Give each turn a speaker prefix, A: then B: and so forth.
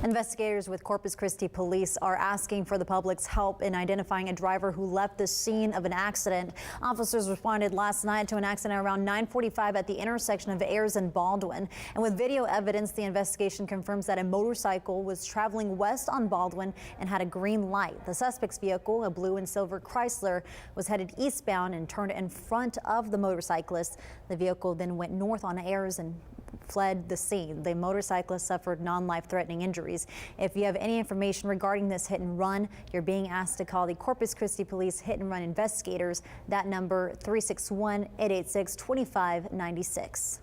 A: Investigators with Corpus Christi police are asking for the public's help in identifying a driver who left the scene of an accident. Officers responded last night to an accident around 9:45 at the intersection of Ayers and Baldwin. And with video evidence, the investigation confirms that a motorcycle was traveling west on Baldwin and had a green light. The suspect's vehicle, a blue and silver Chrysler, was headed eastbound and turned in front of the motorcyclist. The vehicle then went north on Ayers and fled the scene. The motorcyclist suffered non-life-threatening injuries. If you have any information regarding this hit and run, you're being asked to call the Corpus Christi Police Hit and Run investigators. That number 361-886-2596.